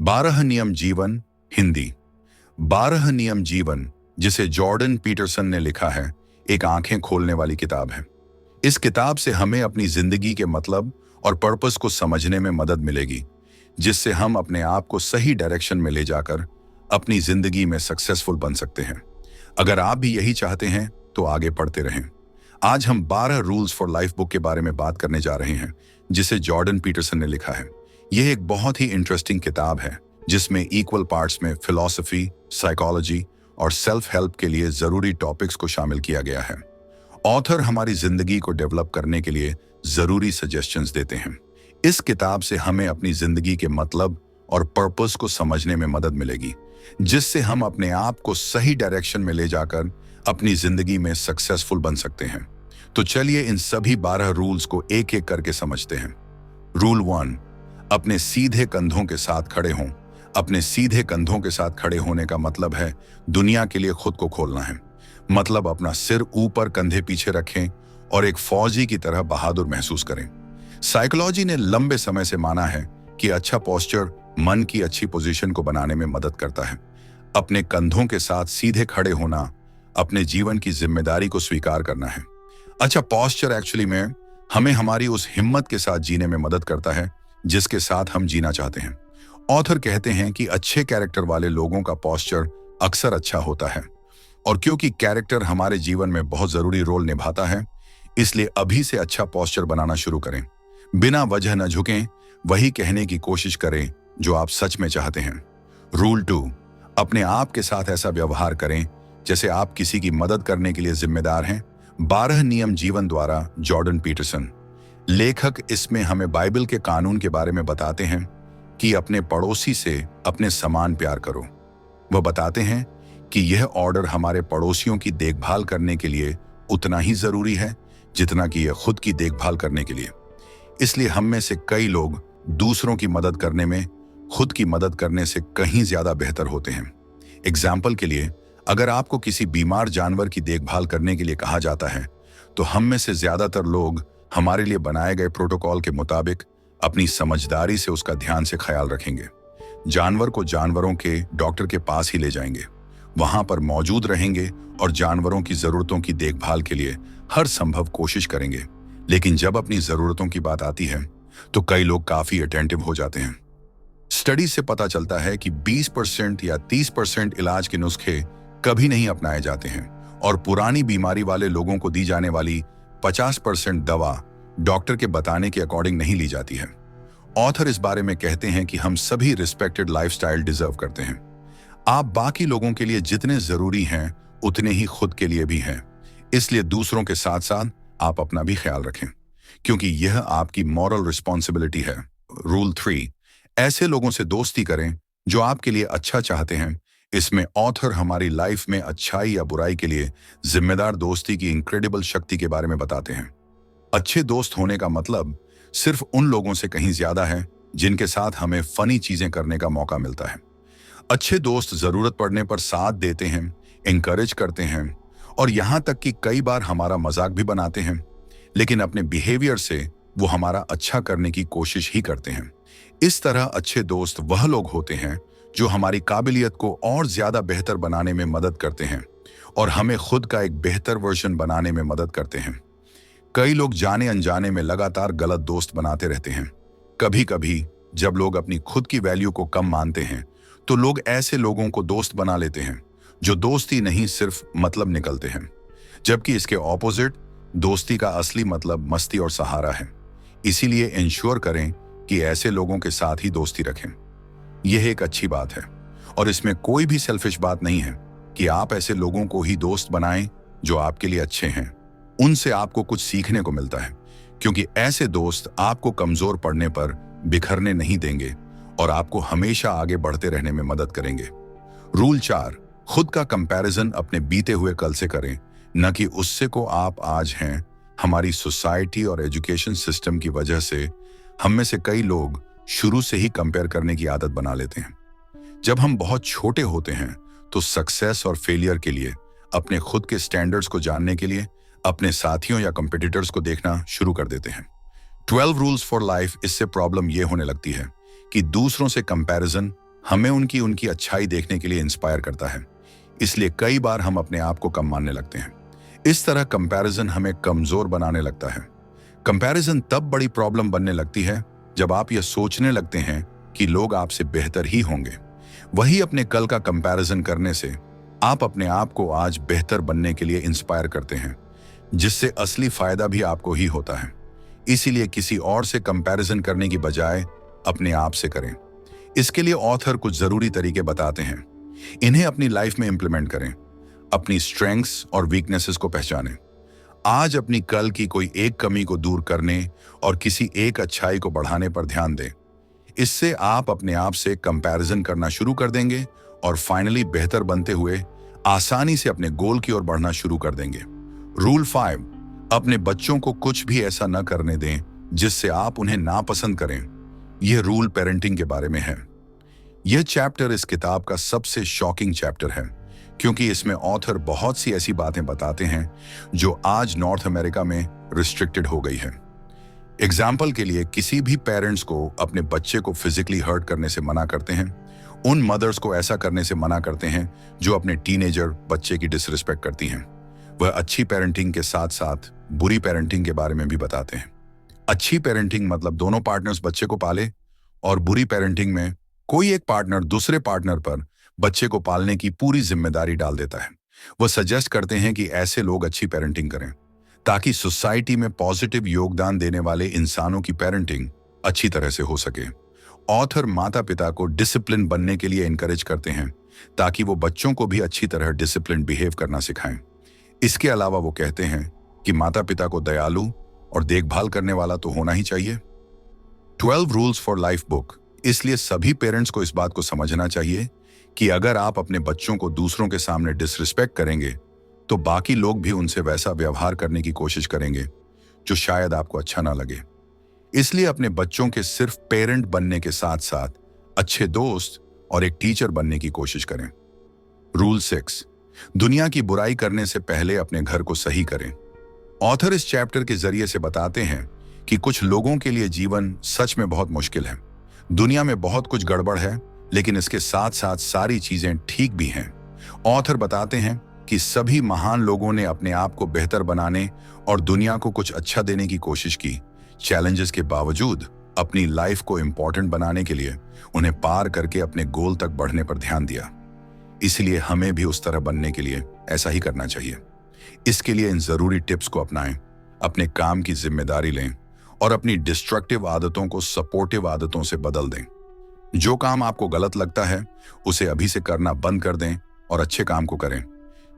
12 नियम जीवन हिंदी। 12 नियम जीवन, जिसे जॉर्डन पीटरसन ने लिखा है, एक आंखें खोलने वाली किताब है। इस किताब से हमें अपनी जिंदगी के मतलब और पर्पस को समझने में मदद मिलेगी, जिससे हम अपने आप को सही डायरेक्शन में ले जाकर अपनी जिंदगी में सक्सेसफुल बन सकते हैं। अगर आप भी यही चाहते हैं तो आगे पढ़ते रहें। आज हम 12 रूल्स फॉर लाइफ बुक के बारे में बात करने जा रहे हैं, जिसे जॉर्डन पीटरसन ने लिखा है। यह एक बहुत ही इंटरेस्टिंग किताब है, जिसमें इक्वल पार्ट्स में फिलॉसफी, साइकोलॉजी और सेल्फ हेल्प के लिए जरूरी टॉपिक्स को शामिल किया गया है। ऑथर हमारी जिंदगी को डेवलप करने के लिए जरूरी सजेशंस देते हैं। इस किताब से हमें अपनी जिंदगी के मतलब और पर्पस को समझने में मदद मिलेगी, जिससे हम अपने आप को सही डायरेक्शन में ले जाकर अपनी जिंदगी में सक्सेसफुल बन सकते हैं। तो चलिए इन सभी 12 रूल्स को एक एक करके समझते हैं। रूल 1, अपने सीधे कंधों के साथ खड़े हों। अपने सीधे कंधों के साथ खड़े होने का मतलब है दुनिया के लिए खुद को खोलना है। मतलब अपना सिर ऊपर, कंधे पीछे रखें और एक फौजी की तरह बहादुर महसूस करें। साइकोलॉजी ने लंबे समय से माना है कि अच्छा पोस्चर मन की अच्छी पोजीशन को बनाने में मदद करता है। अपने कंधों के साथ सीधे खड़े होना अपने जीवन की जिम्मेदारी को स्वीकार करना है। अच्छा पोस्चर एक्चुअली में हमें हमारी उस हिम्मत के साथ जीने में मदद करता है जिसके साथ हम जीना चाहते हैं। ऑथर कहते हैं कि अच्छे कैरेक्टर वाले लोगों का पोस्चर अक्सर अच्छा होता है, और क्योंकि कैरेक्टर हमारे जीवन में बहुत जरूरी रोल निभाता है, इसलिए अभी से अच्छा पोस्चर बनाना शुरू करें। बिना वजह न झुकें, वही कहने की कोशिश करें जो आप सच में चाहते हैं। रूल 2, अपने आप के साथ ऐसा व्यवहार करें जैसे आप किसी की मदद करने के लिए जिम्मेदार हैं। 12 नियम जीवन द्वारा जॉर्डन पीटरसन लेखक इसमें हमें बाइबल के कानून के बारे में बताते हैं कि अपने पड़ोसी से अपने समान प्यार करो। वह बताते हैं कि यह ऑर्डर हमारे पड़ोसियों की देखभाल करने के लिए उतना ही जरूरी है जितना कि यह खुद की देखभाल करने के लिए। इसलिए हम में से कई लोग दूसरों की मदद करने में खुद की मदद करने से कहीं ज्यादा बेहतर होते हैं। एग्जाम्पल के लिए, अगर आपको किसी बीमार जानवर की देखभाल करने के लिए कहा जाता है, तो हम में से ज्यादातर लोग हमारे लिए बनाए गए प्रोटोकॉल के मुताबिक अपनी समझदारी से उसका ध्यान से ख्याल रखेंगे। जानवर को जानवरों के डॉक्टर के पास ही ले जाएंगे, वहां पर मौजूद रहेंगे और जानवरों की जरूरतों की देखभाल के लिए हर संभव कोशिश करेंगे। लेकिन जब अपनी जरूरतों की बात आती है तो कई लोग काफी अटेंटिव हो जाते हैं। स्टडी से पता चलता है कि 20% या 30% इलाज के नुस्खे कभी नहीं अपनाए जाते हैं, और पुरानी बीमारी वाले लोगों को दी जाने वाली 50% दवा डॉक्टर के बताने के अकॉर्डिंग नहीं ली जाती है। ऑथर इस बारे में कहते हैं कि हम सभी रिस्पेक्टेड लाइफस्टाइल डिजर्व करते हैं। आप बाकी लोगों के लिए जितने जरूरी हैं उतने ही खुद के लिए भी हैं। इसलिए दूसरों के साथ साथ आप अपना भी ख्याल रखें, क्योंकि यह आपकी मॉरल रिस्पॉन्सिबिलिटी है। रूल 3, ऐसे लोगों से दोस्ती करें जो आपके लिए अच्छा चाहते हैं। इसमें ऑथर हमारी लाइफ में अच्छाई या बुराई के लिए जिम्मेदार दोस्ती की इनक्रेडिबल शक्ति के बारे में बताते हैं। अच्छे दोस्त होने का मतलब सिर्फ उन लोगों से कहीं ज्यादा है जिनके साथ हमें फनी चीजें करने का मौका मिलता है। अच्छे दोस्त जरूरत पड़ने पर साथ देते हैं, एनकरेज करते हैं और यहां तक कि कई बार हमारा मजाक भी बनाते हैं, लेकिन अपने बिहेवियर से वो हमारा अच्छा करने की कोशिश ही करते हैं। इस तरह अच्छे दोस्त वह लोग होते हैं जो हमारी काबिलियत को और ज्यादा बेहतर बनाने में मदद करते हैं और हमें खुद का एक बेहतर वर्जन बनाने में मदद करते हैं। कई लोग जाने अनजाने में लगातार गलत दोस्त बनाते रहते हैं। कभी कभी जब लोग अपनी खुद की वैल्यू को कम मानते हैं तो लोग ऐसे लोगों को दोस्त बना लेते हैं जो दोस्ती नहीं सिर्फ मतलब निकलते हैं, जबकि इसके ऑपोजिट दोस्ती का असली मतलब मस्ती और सहारा है। इसीलिए इंश्योर करें कि ऐसे लोगों के साथ ही दोस्ती रखें। यह एक अच्छी बात है और इसमें कोई भी सेल्फिश बात नहीं है कि आप ऐसे लोगों को ही दोस्त बनाएं जो आपके लिए अच्छे हैं। उनसे आपको कुछ सीखने को मिलता है, क्योंकि ऐसे दोस्त आपको कमजोर पड़ने पर बिखरने नहीं देंगे और आपको हमेशा आगे बढ़ते रहने में मदद करेंगे। रूल 4, खुद का कंपैरिजन अपने बीते हुए कल से करें, न कि उससे को आप आज हैं। हमारी सोसाइटी और एजुकेशन सिस्टम की वजह से हम में से कई लोग शुरू से ही कंपेयर करने की आदत बना लेते हैं। जब हम बहुत छोटे होते हैं तो सक्सेस और फेलियर के लिए अपने खुद के स्टैंडर्ड्स को जानने के लिए अपने साथियों या कंपटीटर्स को देखना शुरू कर देते हैं। 12 रूल्स फॉर लाइफ, इससे प्रॉब्लम यह होने लगती है कि दूसरों से कंपैरिजन हमें उनकी उनकी अच्छाई देखने के लिए इंस्पायर करता है। इसलिए कई बार हम अपने आप को कम मानने लगते हैं। इस तरह कंपैरिजन हमें कमजोर बनाने लगता है। कंपैरिजन तब बड़ी प्रॉब्लम बनने लगती है जब आप यह सोचने लगते हैं कि लोग आपसे बेहतर ही होंगे। वही अपने कल का कंपैरिजन करने से आप अपने आप को आज बेहतर बनने के लिए इंस्पायर करते हैं, जिससे असली फायदा भी आपको ही होता है। इसीलिए किसी और से कंपैरिजन करने की बजाय अपने आप से करें। इसके लिए ऑथर कुछ जरूरी तरीके बताते हैं। इन्हें अपनी लाइफ में इंप्लीमेंट करें। अपनी स्ट्रेंथ्स और वीकनेसेस को पहचानें। आज अपनी कल की कोई एक कमी को दूर करने और किसी एक अच्छाई को बढ़ाने पर ध्यान दें। इससे आप अपने आप से कंपैरिजन करना शुरू कर देंगे और फाइनली बेहतर बनते हुए आसानी से अपने गोल की ओर बढ़ना शुरू कर देंगे। रूल 5, अपने बच्चों को कुछ भी ऐसा न करने दें जिससे आप उन्हें नापसंद करें। यह रूल पेरेंटिंग के बारे में है। यह चैप्टर इस किताब का सबसे शॉकिंग चैप्टर है, क्योंकि इसमें ऑथर बहुत सी ऐसी बातें बताते हैं जो आज नॉर्थ अमेरिका में रिस्ट्रिक्टेड हो गई है। एग्जाम्पल के लिए, किसी भी पेरेंट्स को अपने बच्चे को फिजिकली हर्ट करने से मना करते हैं। उन मदर्स को ऐसा करने से मना करते हैं जो अपने टीनेजर बच्चे की डिसरिस्पेक्ट करती हैं। वह अच्छी पेरेंटिंग के साथ साथ बुरी पेरेंटिंग के बारे में भी बताते हैं। अच्छी पेरेंटिंग मतलब दोनों पार्टनर्स बच्चे को पाले, और बुरी पेरेंटिंग में कोई एक पार्टनर दूसरे पार्टनर पर बच्चे को पालने की पूरी जिम्मेदारी डाल देता है। वह सजेस्ट करते हैं कि ऐसे लोग अच्छी पेरेंटिंग करें ताकि सोसाइटी में पॉजिटिव योगदान देने वाले इंसानों की पेरेंटिंग अच्छी तरह से हो सके। ऑथर माता पिता को डिसिप्लिन बनने के लिए इनकरेज करते हैं ताकि वो बच्चों को भी अच्छी तरह डिसिप्लिन बिहेव करना सिखाएं। इसके अलावा वो कहते हैं कि माता पिता को दयालु और देखभाल करने वाला तो होना ही चाहिए। 12 रूल्स फॉर लाइफ बुक। इसलिए सभी पेरेंट्स को इस बात को समझना चाहिए कि अगर आप अपने बच्चों को दूसरों के सामने डिसरिस्पेक्ट करेंगे तो बाकी लोग भी उनसे वैसा व्यवहार करने की कोशिश करेंगे जो शायद आपको अच्छा ना लगे। इसलिए अपने बच्चों के सिर्फ पेरेंट बनने के साथ साथ अच्छे दोस्त और एक टीचर बनने की कोशिश करें। रूल 6, दुनिया की बुराई करने से पहले अपने घर को सही करें। ऑथर इस चैप्टर के जरिए से बताते हैं कि कुछ लोगों के लिए जीवन सच में बहुत मुश्किल है। दुनिया में बहुत कुछ गड़बड़ है, लेकिन इसके साथ साथ सारी चीजें ठीक भी हैं। ऑथर बताते हैं कि सभी महान लोगों ने अपने आप को बेहतर बनाने और दुनिया को कुछ अच्छा देने की कोशिश की। चैलेंजेस के बावजूद अपनी लाइफ को इंपॉर्टेंट बनाने के लिए उन्हें पार करके अपने गोल तक बढ़ने पर ध्यान दिया। इसलिए हमें भी उस तरह बनने के लिए ऐसा ही करना चाहिए। इसके लिए इन जरूरी टिप्स को अपनाएं, अपने काम की जिम्मेदारी लें और अपनी डिस्ट्रक्टिव आदतों को सपोर्टिव आदतों से बदल दें। जो काम आपको गलत लगता है उसे अभी से करना बंद कर दें और अच्छे काम को करें,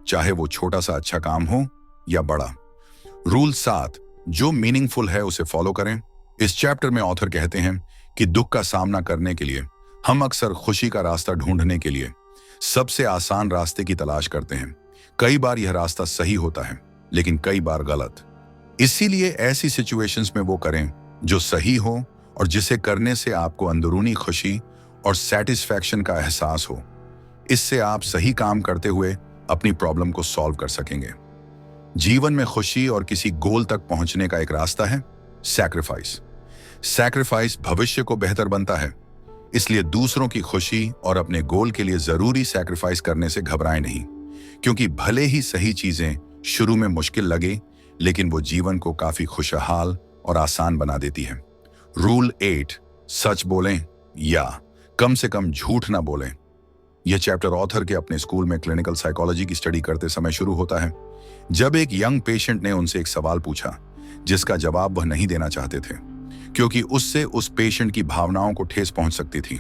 चाहे वो छोटा सा अच्छा काम हो या बड़ा। रूल 7, जो मीनिंगफुल है उसे फॉलो करें। इस चैप्टर में ऑथर कहते हैं कि दुख का सामना करने के लिए हम अक्सर खुशी का रास्ता ढूंढने के लिए सबसे आसान रास्ते की तलाश करते हैं। कई बार यह रास्ता सही होता है, लेकिन कई बार गलत। इसीलिए ऐसी सिचुएशंस में वो करें जो सही हो और जिसे करने से आपको अंदरूनी खुशी और सेटिस्फैक्शन का एहसास हो। इससे आप सही काम करते हुए अपनी प्रॉब्लम को सॉल्व कर सकेंगे। जीवन में खुशी और किसी गोल तक पहुंचने का एक रास्ता है सैक्रिफाइस। सैक्रिफाइस भविष्य को बेहतर बनता है। इसलिए दूसरों की खुशी और अपने गोल के लिए जरूरी सैक्रिफाइस करने से घबराएं नहीं, क्योंकि भले ही सही चीजें शुरू में मुश्किल लगे, लेकिन वो जीवन को काफी खुशहाल और आसान बना देती है। रूल 8, सच बोलें या कम से कम झूठ ना बोलें। यह चैप्टर ऑथर के अपने स्कूल में क्लिनिकल साइकोलॉजी की स्टडी करते समय शुरू होता है, जब एक यंग पेशेंट ने उनसे एक सवाल पूछा जिसका जवाब वह नहीं देना चाहते थे, क्योंकि उससे उस पेशेंट की भावनाओं को ठेस पहुंच सकती थी।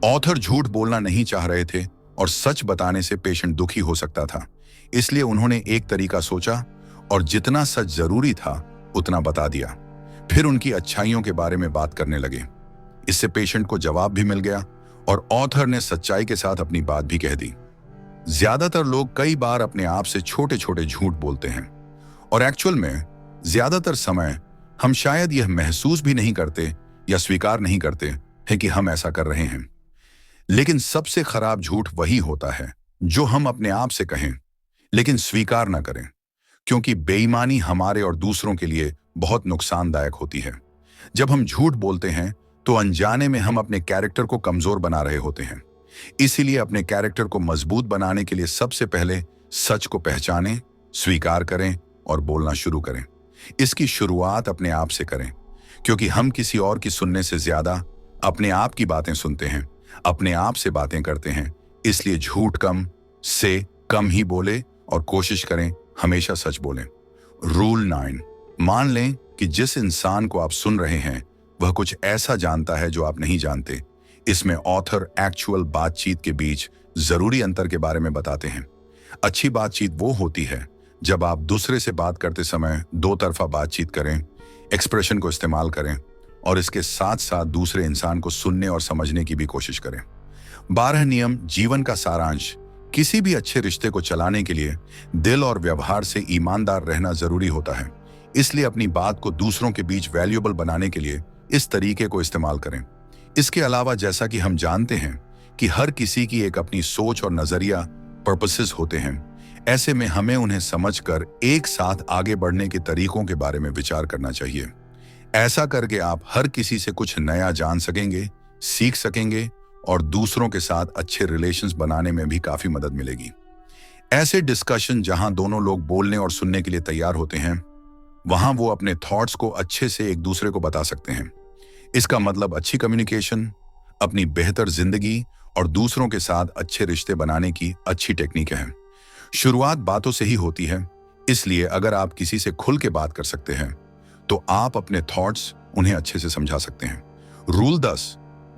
ऑथर झूठ बोलना नहीं चाह रहे थे और सच बताने से पेशेंट दुखी हो सकता था। इसलिए उन्होंने एक तरीका सोचा और जितना सच जरूरी था उतना बता दिया। फिर उनकी अच्छाइयों के बारे में बात करने लगे। इससे पेशेंट को जवाब भी मिल गया और ऑथर ने सच्चाई के साथ अपनी बात भी कह दी। ज्यादातर लोग कई बार अपने आप से छोटे छोटे झूठ बोलते हैं और एक्चुअल में ज्यादातर समय हम शायद यह महसूस भी नहीं करते या स्वीकार नहीं करते हैं कि हम ऐसा कर रहे हैं। लेकिन सबसे खराब झूठ वही होता है जो हम अपने आप से कहें लेकिन स्वीकार ना करें, क्योंकि बेईमानी हमारे और दूसरों के लिए बहुत नुकसानदायक होती है। जब हम झूठ बोलते हैं तो अनजाने में हम अपने कैरेक्टर को कमजोर बना रहे होते हैं। इसीलिए अपने कैरेक्टर को मजबूत बनाने के लिए सबसे पहले सच को पहचानें, स्वीकार करें और बोलना शुरू करें। इसकी शुरुआत अपने आप से करें, क्योंकि हम किसी और की सुनने से ज्यादा अपने आप की बातें सुनते हैं, अपने आप से बातें करते हैं। इसलिए झूठ कम से कम ही बोले और कोशिश करें हमेशा सच बोलें। रूल 9, मान लें कि जिस इंसान को आप सुन रहे हैं वह कुछ ऐसा जानता है जो आप नहीं जानते। इसमें ऑथर एक्चुअल बातचीत के बीच जरूरी अंतर के बारे में बताते हैं। अच्छी बातचीत वो होती है जब आप दूसरे से बात करते समय दो तरफा बातचीत करें, एक्सप्रेशन को इस्तेमाल करें और इसके साथ साथ दूसरे इंसान को सुनने और समझने की भी कोशिश करें। 12 नियम जीवन का सारांश। किसी भी अच्छे रिश्ते को चलाने के लिए दिल और व्यवहार से ईमानदार रहना जरूरी होता है। इसलिए अपनी बात को दूसरों के बीच वैल्यूएबल बनाने के लिए इस तरीके को इस्तेमाल करें। इसके अलावा जैसा कि हम जानते हैं कि हर किसी की एक अपनी सोच और नजरिया, पर्पसेस होते हैं, ऐसे में हमें उन्हें समझकर एक साथ आगे बढ़ने के तरीकों के बारे में विचार करना चाहिए। ऐसा करके आप हर किसी से कुछ नया जान सकेंगे, सीख सकेंगे और दूसरों के साथ अच्छे रिलेशंस बनाने में भी काफी मदद मिलेगी। ऐसे डिस्कशन जहां दोनों लोग बोलने और सुनने के लिए तैयार होते हैं, वहां वो अपने थॉट्स को अच्छे से एक दूसरे को बता सकते हैं। इसका मतलब अच्छी कम्युनिकेशन, अपनी बेहतर जिंदगी और दूसरों के साथ अच्छे रिश्ते बनाने की अच्छी टेक्निक है। शुरुआत बातों से ही होती है, इसलिए अगर आप किसी से खुल के बात कर सकते हैं तो आप अपने थॉट्स उन्हें अच्छे से समझा सकते हैं। रूल 10,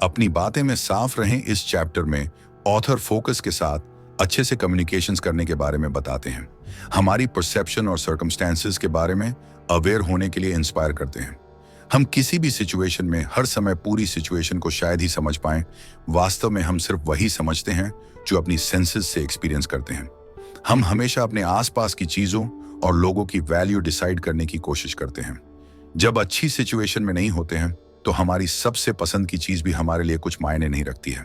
अपनी बातें में साफ रहें। इस चैप्टर में ऑथर फोकस के साथ अच्छे से कम्युनिकेशंस करने के बारे में बताते हैं। हमारी परसेप्शन और सर्कमस्टेंसेस के बारे में अवेयर होने के लिए इंस्पायर करते हैं। हम किसी भी सिचुएशन में हर समय पूरी सिचुएशन को शायद ही समझ पाएं। वास्तव में हम सिर्फ वही समझते हैं जो अपनी सेंसेस से एक्सपीरियंस करते हैं। हम हमेशा अपने आसपास की चीजों और लोगों की वैल्यू डिसाइड करने की कोशिश करते हैं। जब अच्छी सिचुएशन में नहीं होते हैं तो हमारी सबसे पसंद की चीज भी हमारे लिए कुछ मायने नहीं रखती है।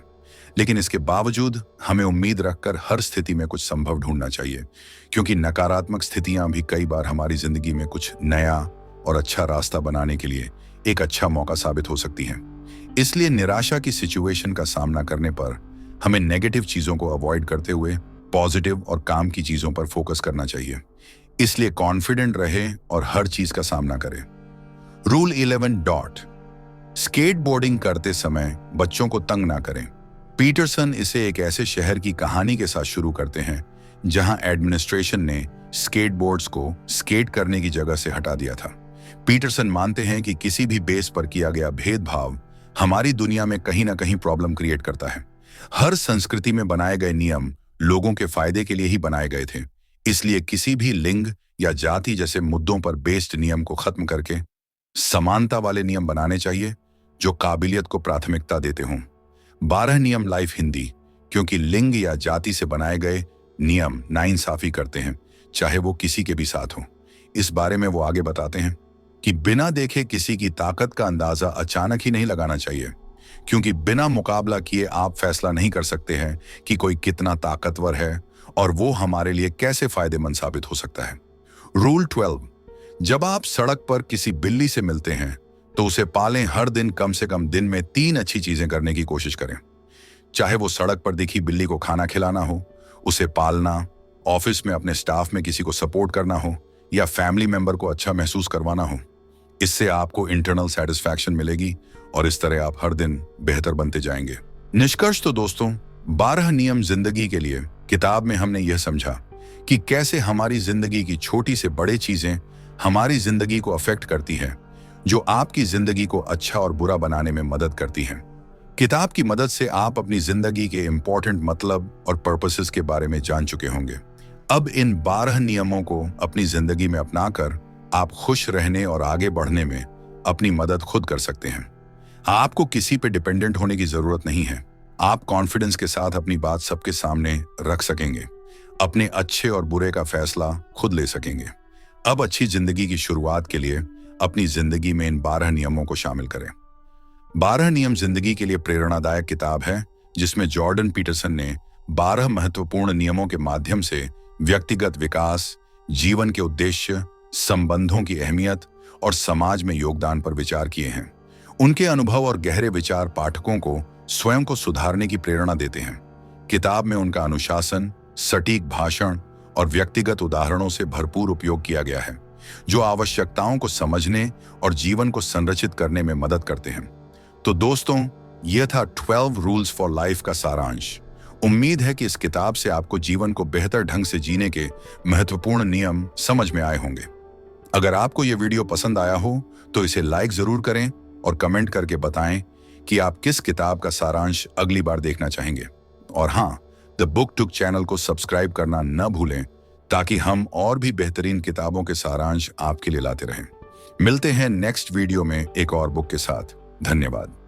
लेकिन इसके बावजूद हमें उम्मीद रखकर हर स्थिति में कुछ संभव ढूंढना चाहिए, क्योंकि नकारात्मक स्थितियां भी कई बार हमारी जिंदगी में कुछ नया और अच्छा रास्ता बनाने के लिए एक अच्छा मौका साबित हो सकती हैं। इसलिए निराशा की सिचुएशन का सामना करने पर हमें नेगेटिव चीजों को अवॉइड करते हुए पॉजिटिव और काम की चीजों पर फोकस करना चाहिए। इसलिए कॉन्फिडेंट रहे और हर चीज का सामना करें। रूल 11. स्केटबोर्डिंग करते समय बच्चों को तंग ना करें। पीटरसन इसे एक ऐसे शहर की कहानी के साथ शुरू करते हैं जहां एडमिनिस्ट्रेशन ने स्केटबोर्ड्स को स्केट करने की जगह से हटा दिया था। पीटरसन मानते हैं कि किसी भी बेस पर किया गया भेदभाव हमारी दुनिया में कहीं ना कहीं प्रॉब्लम क्रिएट करता है। हर संस्कृति में बनाए गए नियम लोगों के फायदे के लिए ही बनाए गए थे। इसलिए किसी भी लिंग या जाति जैसे मुद्दों पर बेस्ड नियम को खत्म करके समानता वाले नियम बनाने चाहिए जो काबिलियत को प्राथमिकता देते हों। 12 नियम लाइफ हिंदी, क्योंकि लिंग या जाति से बनाए गए नियम नाइंसाफी करते हैं, चाहे वो किसी के भी साथ हो। इस बारे में वो आगे बताते हैं कि बिना देखे किसी की ताकत का अंदाजा अचानक ही नहीं लगाना चाहिए, क्योंकि बिना मुकाबला किए आप फैसला नहीं कर सकते हैं कि कोई कितना ताकतवर है और वो हमारे लिए कैसे फायदेमंद साबित हो सकता है। रूल 12, जब आप सड़क पर किसी बिल्ली से मिलते हैं तो उसे पालें। हर दिन कम से कम दिन में 3 अच्छी चीजें करने की कोशिश करें। चाहे वो सड़क पर दिखी बिल्ली को खाना खिलाना हो, उसे पालना, ऑफिस में अपने स्टाफ में किसी को सपोर्ट करना हो या फैमिली मेंबर को अच्छा महसूस करवाना हो। इससे आपको इंटरनल सेटिस्फैक्शन मिलेगी और इस तरह आप हर दिन बेहतर बनते जाएंगे। निष्कर्ष तो दोस्तों, 12 नियम जिंदगी के लिए किताब में हमने यह समझा कि कैसे हमारी जिंदगी की छोटी से बड़ी चीजें हमारी जिंदगी को अफेक्ट करती हैं, जो आपकी जिंदगी को अच्छा और बुरा बनाने में मदद करती हैं। किताब की मदद से आप अपनी जिंदगी के इंपॉर्टेंट मतलब और पर्पसेस के बारे में जान चुके होंगे। अब इन 12 नियमों को अपनी जिंदगी में अपनाकर आप खुश रहने और आगे बढ़ने में अपनी मदद खुद कर सकते हैं। आपको किसी पे डिपेंडेंट होने की जरूरत नहीं है। आप कॉन्फिडेंस के साथ अपनी बात सबके सामने रख सकेंगे, अपने अच्छे और बुरे का फैसला खुद ले सकेंगे। अब अच्छी जिंदगी की शुरुआत के लिए अपनी जिंदगी में इन 12 नियमों को शामिल करें। 12 नियम जिंदगी के लिए प्रेरणादायक किताब है, जिसमें जॉर्डन पीटरसन ने 12 महत्वपूर्ण नियमों के माध्यम से व्यक्तिगत विकास, जीवन के उद्देश्य, संबंधों की अहमियत और समाज में योगदान पर विचार किए हैं। उनके अनुभव और गहरे विचार पाठकों को स्वयं को सुधारने की प्रेरणा देते हैं। किताब में उनका अनुशासन, सटीक भाषण और व्यक्तिगत उदाहरणों से भरपूर उपयोग किया गया है, जो आवश्यकताओं को समझने और जीवन को संरचित करने में मदद करते हैं। तो दोस्तों, यह था 12 रूल्स फॉर लाइफ का सारांश। उम्मीद है कि इस किताब से आपको जीवन को बेहतर ढंग से जीने के महत्वपूर्ण नियम समझ में आए होंगे। अगर आपको यह वीडियो पसंद आया हो तो इसे लाइक जरूर करें और कमेंट करके बताएं कि आप किस किताब का सारांश अगली बार देखना चाहेंगे। और हाँ, द बुक टुक चैनल को सब्सक्राइब करना न भूलें, ताकि हम और भी बेहतरीन किताबों के सारांश आपके लिए लाते रहें। मिलते हैं नेक्स्ट वीडियो में एक और बुक के साथ। धन्यवाद।